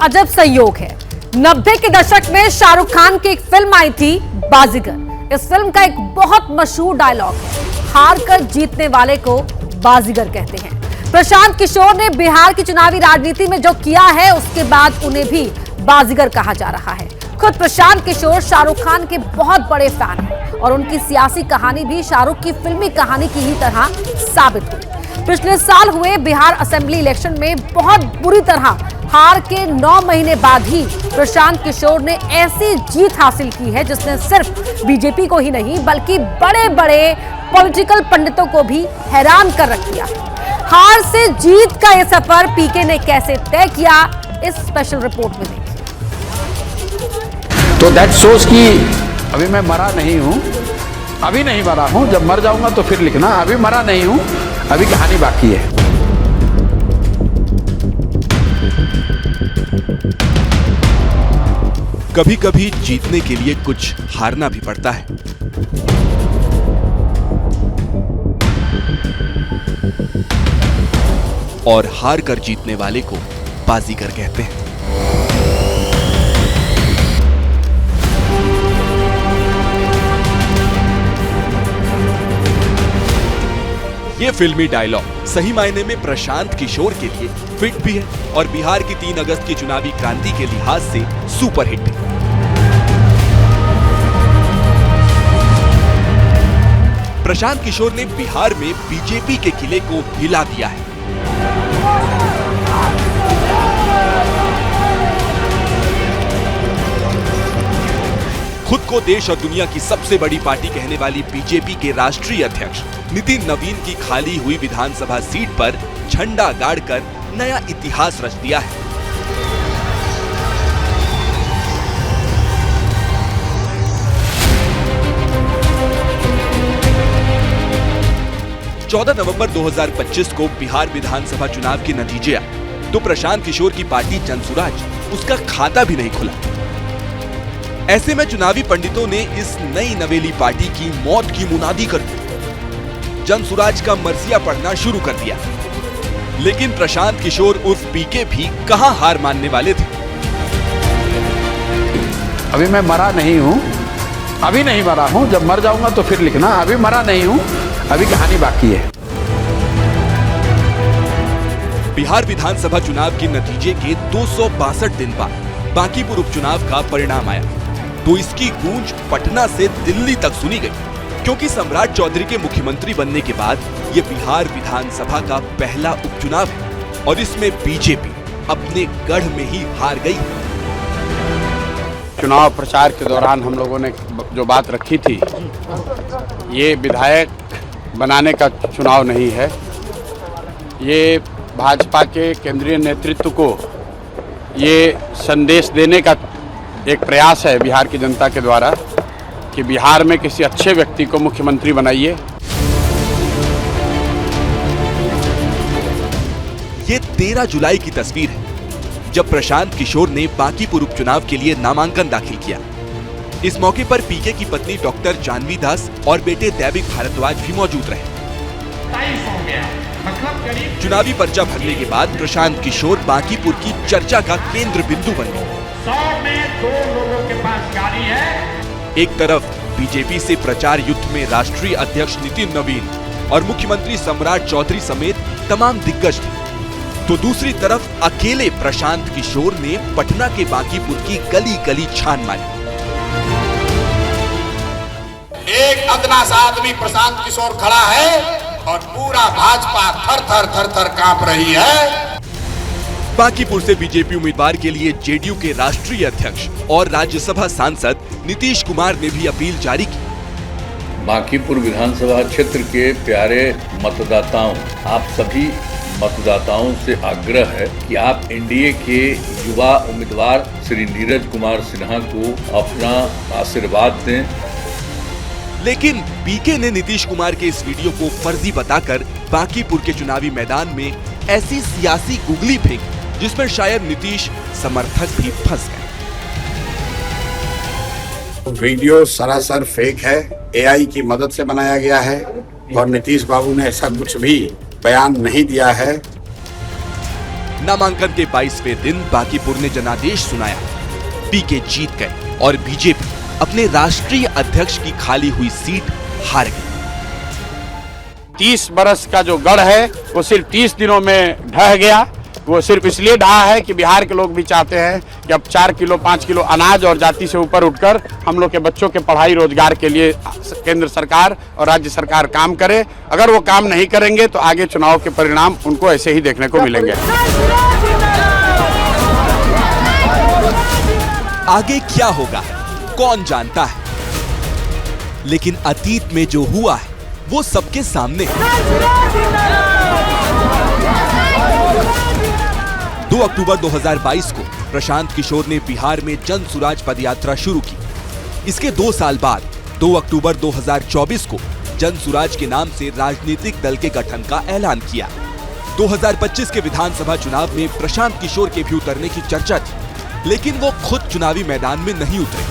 अजब संयोग है। 90 के दशक में शाहरुख खान की एक फिल्म आई थी बाजीगर। इस फिल्म का एक बहुत मशहूर डायलॉग है, हार कर जीतने वाले को बाजीगर कहते हैं। प्रशांत किशोर ने बिहार की चुनावी राजनीति में जो किया है उसके बाद उन्हें भी बाजीगर कहा जा रहा है। खुद प्रशांत किशोर शाहरुख खान के बहुत बड़े फैन हैं और उनकी सियासी कहानी भी शाहरुख की फिल्मी कहानी की ही तरह साबित हुई। पिछले साल हुए बिहार असेंबली इलेक्शन में बहुत बुरी तरह हार के 9 महीने बाद ही प्रशांत किशोर ने ऐसी जीत हासिल की है जिसने सिर्फ बीजेपी को ही नहीं बल्कि बड़े बड़े पॉलिटिकल पंडितों को भी हैरान कर रख दिया। हार से जीत का यह सफर पीके ने कैसे तय किया, इस स्पेशल रिपोर्ट में देखिए। तो दैट शोज कि अभी मैं मरा नहीं हूं, अभी नहीं मरा हूं, जब मर जाऊंगा तो फिर लिखना। अभी मरा नहीं हूं, अभी कहानी बाकी है। कभी कभी जीतने के लिए कुछ हारना भी पड़ता है। और हार कर जीतने वाले को बाजीगर कहते हैं। ये फिल्मी डायलॉग सही मायने में प्रशांत किशोर के लिए फिट भी है और बिहार की 3 अगस्त की चुनावी क्रांति के लिहाज से सुपर हिट है। प्रशांत किशोर ने बिहार में बीजेपी के किले को हिला दिया है। खुद को देश और दुनिया की सबसे बड़ी पार्टी कहने वाली बीजेपी के राष्ट्रीय अध्यक्ष नितिन नवीन की खाली हुई विधानसभा सीट पर झंडा गाड़कर नया इतिहास रच दिया है। नवंबर 2025 को बिहार विधानसभा चुनाव के नतीजे आए तो प्रशांत किशोर की पार्टी जनसुराज उसका खाता भी नहीं खुला। ऐसे में चुनावी पंडितों ने इस नई नवेली पार्टी की मौत की मुनादी कर दी। जनसुराज का मर्सिया पढ़ना शुरू कर दिया। लेकिन प्रशांत किशोर उर्फ पीके भी कहां हार मानने वाले थे। अभी मैं मरा नहीं हूं, अभी नहीं मरा हूं, जब मर जाऊंगा तो फिर लिखना। अभी मरा नहीं हूं, अभी कहानी बाकी है। बिहार विधानसभा चुनाव के नतीजे के 262 दिन बाद बांकीपुर उपचुनाव का परिणाम आया तो इसकी गूंज पटना से दिल्ली तक सुनी गई, क्योंकि सम्राट चौधरी के मुख्यमंत्री बनने के बाद ये बिहार विधानसभा का पहला उपचुनाव है और इसमें बीजेपी अपने गढ़ में ही हार गई। चुनाव प्रचार के दौरान हम लोगों ने जो बात रखी थी, ये विधायक बनाने का चुनाव नहीं है, ये भाजपा के केंद्रीय नेतृत्व को ये संदेश देने का एक प्रयास है बिहार की जनता के द्वारा कि बिहार में किसी अच्छे व्यक्ति को मुख्यमंत्री बनाइए। ये 13 जुलाई की तस्वीर है जब प्रशांत किशोर ने बांकीपुर उपचुनाव के लिए नामांकन दाखिल किया। इस मौके पर पीके की पत्नी डॉक्टर जानवी दास और बेटे दैविक भारद्वाज भी मौजूद रहे। चुनावी पर्चा भरने के बाद प्रशांत किशोर बांकीपुर की चर्चा का केंद्र बिंदु बन गए। 100 में 2 लोगों के पास गाड़ी है। एक तरफ बीजेपी से प्रचार युद्ध में राष्ट्रीय अध्यक्ष नितिन नवीन और मुख्यमंत्री सम्राट चौधरी समेत तमाम दिग्गज थे, तो दूसरी तरफ अकेले प्रशांत किशोर ने पटना के बांकीपुर की गली गली छान मारी। एक अदना सा आदमी प्रशांत किशोर खड़ा है और पूरा भाजपा थर थर कांप रही है। बांकीपुर से बीजेपी उम्मीदवार के लिए जेडीयू के राष्ट्रीय अध्यक्ष और राज्यसभा सांसद नीतीश कुमार ने भी अपील जारी की। बांकीपुर विधानसभा क्षेत्र के प्यारे मतदाताओं, आप सभी मतदाताओं से आग्रह है कि आप एनडीए के युवा उम्मीदवार श्री नीरज कुमार सिन्हा को अपना आशीर्वाद दें। लेकिन पीके ने नीतीश कुमार के इस वीडियो को फर्जी बताकर बांकीपुर के चुनावी मैदान में ऐसी सियासी गुगली फेंकी जिसमें शायद नीतीश समर्थक भी फंस गए। वीडियो सरासर फेक है, एआई की मदद से बनाया गया है और नीतीश बाबू ने ऐसा कुछ भी बयान नहीं दिया है। नामांकन के 22वें दिन बांकीपुर ने जनादेश सुनाया। पीके जीत गए और बीजेपी अपने राष्ट्रीय अध्यक्ष की खाली हुई सीट हार गई। 30 बरस का जो गढ़ है वो सिर्फ 30 दिनों में ढह गया। वो सिर्फ इसलिए ढहा है कि बिहार के लोग भी चाहते हैं कि अब 4 किलो 5 किलो अनाज और जाति से ऊपर उठकर हम लोग के बच्चों के पढ़ाई रोजगार के लिए केंद्र सरकार और राज्य सरकार काम करे। अगर वो काम नहीं करेंगे तो आगे चुनाव के परिणाम उनको ऐसे ही देखने को मिलेंगे। आगे क्या होगा कौन जानता है, लेकिन अतीत में जो हुआ है वो सबके सामने है। 2 अक्टूबर 2022 को प्रशांत किशोर ने बिहार में जन सुराज पदयात्रा शुरू की। इसके 2 साल बाद 2 अक्टूबर 2024 को जन सुराज के नाम से राजनीतिक दल के गठन का ऐलान किया। 2025 के विधानसभा चुनाव में प्रशांत किशोर के भी उतरने की चर्चा थी, लेकिन वो खुद चुनावी मैदान में नहीं उतरे।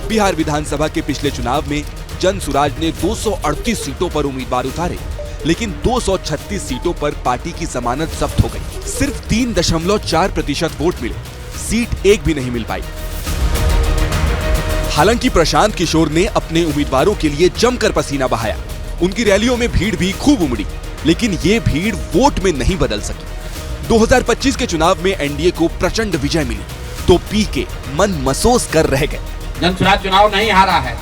बिहार विधानसभा के पिछले चुनाव में जन सुराज ने 238 सीटों पर उम्मीदवार उतारे, लेकिन 236 सीटों पर पार्टी की जमानत जब्त हो गई। सिर्फ 3.4% वोट मिले, सीट एक भी नहीं मिल पाई। हालांकि प्रशांत किशोर ने अपने उम्मीदवारों के लिए जमकर पसीना बहाया। उनकी रैलियों में भीड़ भी खूब उमड़ी, लेकिन ये भीड़ वोट में नहीं बदल सकी। 2025 के चुनाव में एनडीए को प्रचंड विजय मिली, तो पीके मन मसोस कर रह गए। जन सुराज चुनाव नहीं हारा है,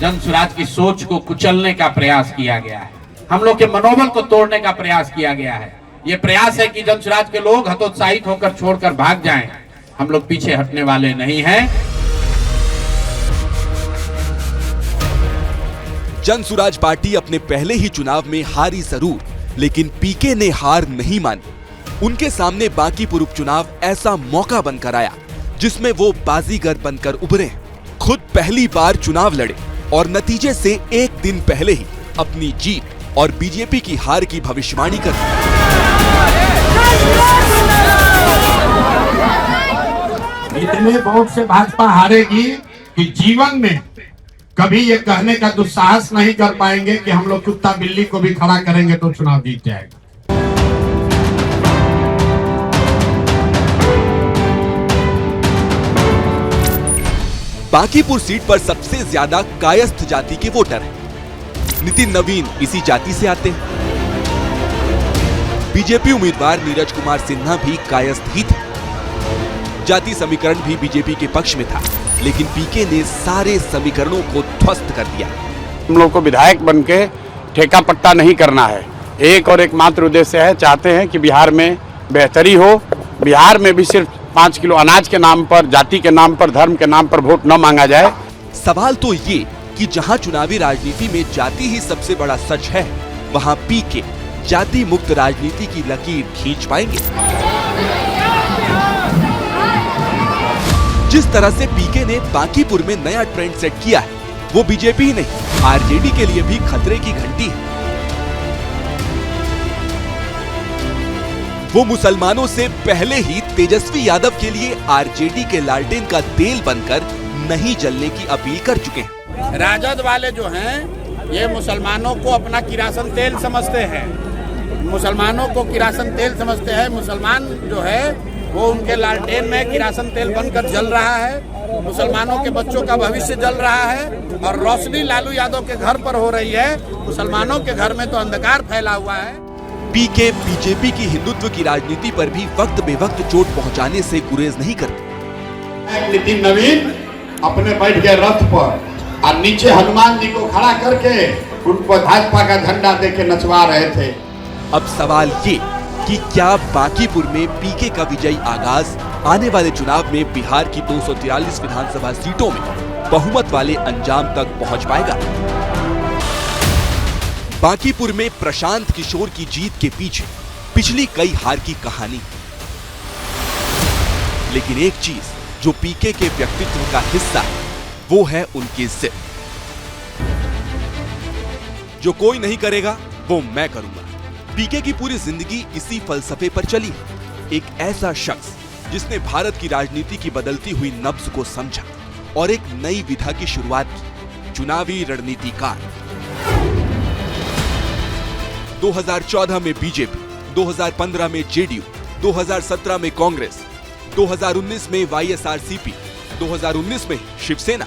जन सुराज की सोच को कुचलने का प्रयास किया गया है। हम लोग के मनोबल को तोड़ने का प्रयास किया गया है। ये प्रयास है कि जन सुराज के लोग हतोत्साहित होकर छोड़कर भाग जाएं। हम लोग पीछे हटने वाले नहीं हैं। जन सुराज पार्टी अपने पहले ही चुनाव में हारी जरूर, लेकिन पीके ने हार नहीं मानी। उनके सामने बांकीपुर उपचुनाव ऐसा मौका बनकर आया जिसमें वो बाजीगर बनकर उभरे। खुद पहली बार चुनाव लड़े और नतीजे से एक दिन पहले ही अपनी जीत और बीजेपी की हार की भविष्यवाणी कर दी। इतने वोट से भाजपा हारेगी कि जीवन में कभी ये कहने का दुस्साहस नहीं कर पाएंगे कि हम लोग कुत्ता बिल्ली को भी खड़ा करेंगे तो चुनाव जीत जाएगा। बांकीपुर सीट पर सबसे ज्यादा कायस्थ जाति के वोटर हैं। नितिन नवीन इसी जाति से आते हैं। बीजेपी उम्मीदवार नीरज कुमार सिन्हा भी कायस्थ ही थे। जाति समीकरण भी बीजेपी के पक्ष में था, लेकिन पीके ने सारे समीकरणों को ध्वस्त कर दिया। हम लोग को विधायक बनके ठेका पट्टा नहीं करना है। एक और एक मात्र उद्देश्य है, चाहते हैं कि बिहार में बेहतरी हो। बिहार में भी सिर्फ 5 किलो अनाज के नाम पर, जाति के नाम पर, धर्म के नाम पर वोट न मांगा जाए। सवाल तो ये कि जहां चुनावी राजनीति में जाति ही सबसे बड़ा सच है, वहां पीके जाति मुक्त राजनीति की लकीर खींच पाएंगे। जिस तरह से पीके ने बांकीपुर में नया ट्रेंड सेट किया है, वो बीजेपी ही नहीं, आरजेडी के लिए भी खतरे की घंटी है। वो मुसलमानों से पहले ही तेजस्वी यादव के लिए आरजेडी के लालटेन का तेल बनकर नहीं जलने की अपील कर चुके हैं। राजद वाले जो हैं, ये मुसलमानों को अपना किरासन तेल समझते हैं। मुसलमानों को किरासन तेल समझते हैं। मुसलमान जो है वो उनके लालटेन में किरासन तेल बनकर जल रहा है। मुसलमानों के बच्चों का भविष्य जल रहा है और रोशनी लालू यादव के घर पर हो रही है। मुसलमानों के घर में तो अंधकार फैला हुआ है। पीके बीजेपी की हिंदुत्व की राजनीति पर भी वक्त बेवक्त चोट पहुंचाने से गुरेज नहीं करते। नितिन नवीन अपने बैठ गए रथ पर और नीचे हनुमान जी को खड़ा करके उनको भाजपा का झंडा देके नचवा रहे थे। अब सवाल ये कि क्या बांकीपुर में पीके का विजयी आगाज आने वाले चुनाव में बिहार की 243 विधानसभा सीटों में बहुमत वाले अंजाम तक पहुंच पाएगा? बांकीपुर में प्रशांत किशोर की जीत के पीछे पिछली कई हार की कहानी, लेकिन एक चीज जो पीके के व्यक्तित्व का हिस्सा है, वो है उनकी जिद। जो कोई नहीं करेगा वो मैं करूंगा। पीके की पूरी जिंदगी इसी फलसफे पर चली है। एक ऐसा शख्स जिसने भारत की राजनीति की बदलती हुई नब्ज को समझा और एक नई विधा की शुरुआत की, चुनावी रणनीतिकार। 2014 में बीजेपी 2015 में जेडीयू, 2017 में कांग्रेस, 2019 में वाईएसआरसीपी, 2019 में शिवसेना,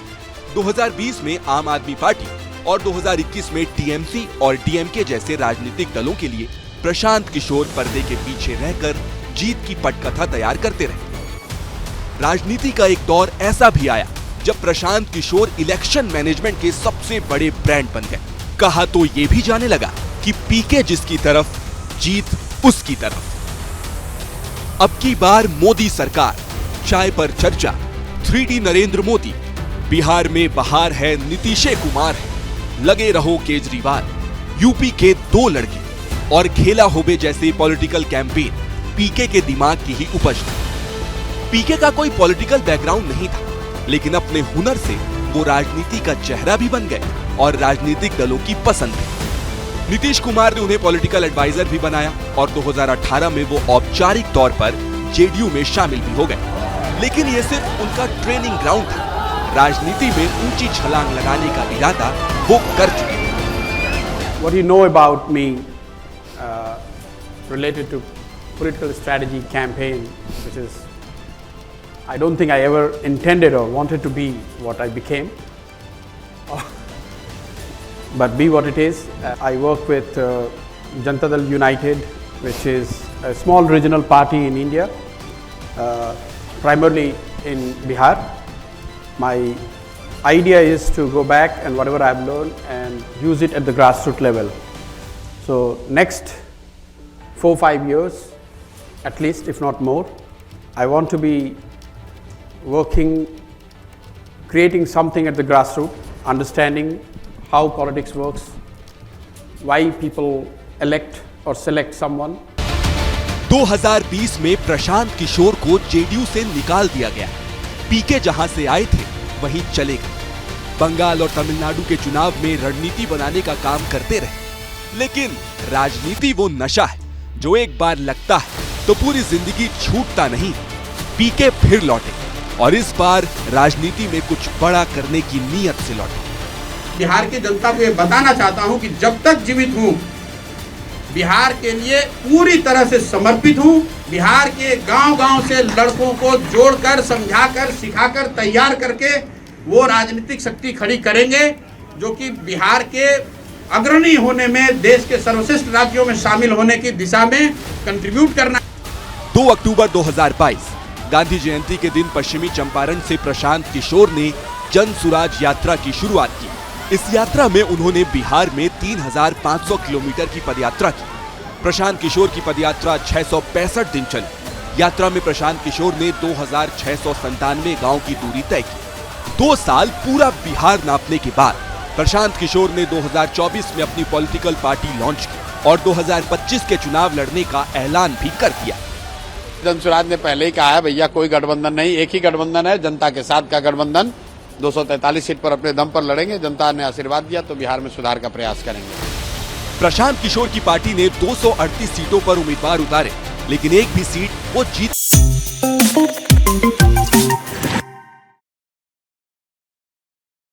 2020 में आम आदमी पार्टी और 2021 में टीएमसी और डीएमके जैसे राजनीतिक दलों के लिए प्रशांत किशोर पर्दे के पीछे रहकर जीत की पटकथा तैयार करते रहे। राजनीति का एक दौर ऐसा भी आया जब प्रशांत किशोर इलेक्शन मैनेजमेंट के सबसे बड़े ब्रांड बन गए। कहा तो ये भी जाने लगा कि पीके जिसकी तरफ, जीत उसकी तरफ। अब की बार मोदी सरकार, चाय पर चर्चा, 3D नरेंद्र मोदी, बिहार में बहार है, नीतीश कुमार है, लगे रहो केजरीवाल, यूपी के 2 लड़के और खेला होबे जैसे पॉलिटिकल कैंपेन पीके के दिमाग की ही उपज था। पीके का कोई पॉलिटिकल बैकग्राउंड नहीं था, लेकिन अपने हुनर से वो राजनीति का चेहरा भी बन गए और राजनीतिक दलों की पसंद भी। नीतीश कुमार ने उन्हें पॉलिटिकल एडवाइजर भी बनाया और 2018 में वो औपचारिक तौर पर जेडीयू में शामिल भी हो गए। लेकिन ये सिर्फ उनका ट्रेनिंग ग्राउंड था। राजनीति में ऊंची छलांग लगाने का इरादा वो कर चुके थे। What you know about me related to political strategy campaign, which is I don't think I ever intended or wanted to be what I became, but be what it is. I work with Janata Dal United, which is a small regional party in India, primarily in Bihar. My idea is to go back and whatever I've learned and use it at the grassroots level. So next 4-5 years, at least, if not more, I want to be working, creating something at the grassroots, understanding how politics works, why people elect or select someone. 2020 में प्रशांत किशोर को JDU से निकाल दिया गया। पीके जहां से आए थे वहीं चले गए। बंगाल और तमिलनाडु के चुनाव में रणनीति बनाने का काम करते रहे। लेकिन राजनीति वो नशा है जो एक बार लगता है तो पूरी जिंदगी छूटता नहीं। पीके फिर लौटे और इस बार राजनीति में कुछ बड़ा करने की नीयत से लौटे। बिहार की जनता को ये बताना चाहता हूं कि जब तक जीवित हूं, बिहार के लिए पूरी तरह से समर्पित हूं। बिहार के गांव-गांव से लड़कों को जोड़कर, समझाकर, सिखाकर, तैयार करके वो राजनीतिक शक्ति खड़ी करेंगे जो कि बिहार के अग्रणी होने में, देश के सर्वश्रेष्ठ राज्यों में शामिल होने की दिशा में कंट्रीब्यूट करना। 2 अक्टूबर 2022 गांधी जयंती के दिन पश्चिमी चंपारण से प्रशांत किशोर ने जन सुराज यात्रा की शुरुआत की। इस यात्रा में उन्होंने बिहार में 3500 किलोमीटर की पदयात्रा की। प्रशांत किशोर की पदयात्रा 665 दिन चली। यात्रा में प्रशांत किशोर ने 2697 गांव की दूरी तय की। 2 साल पूरा बिहार नापने के बाद प्रशांत किशोर ने 2024 में अपनी पॉलिटिकल पार्टी लॉन्च की और 2025 के चुनाव लड़ने का ऐलान भी कर दिया। जन सुराज ने पहले ही कहा है, भैया कोई गठबंधन नहीं, एक ही गठबंधन है, जनता के साथ का गठबंधन। 243 सीट पर अपने दम पर लड़ेंगे। जनता ने आशीर्वाद दिया तो बिहार में सुधार का प्रयास करेंगे। प्रशांत किशोर की पार्टी ने 238 सीटों पर उम्मीदवार उतारे, लेकिन एक भी सीट वो जीत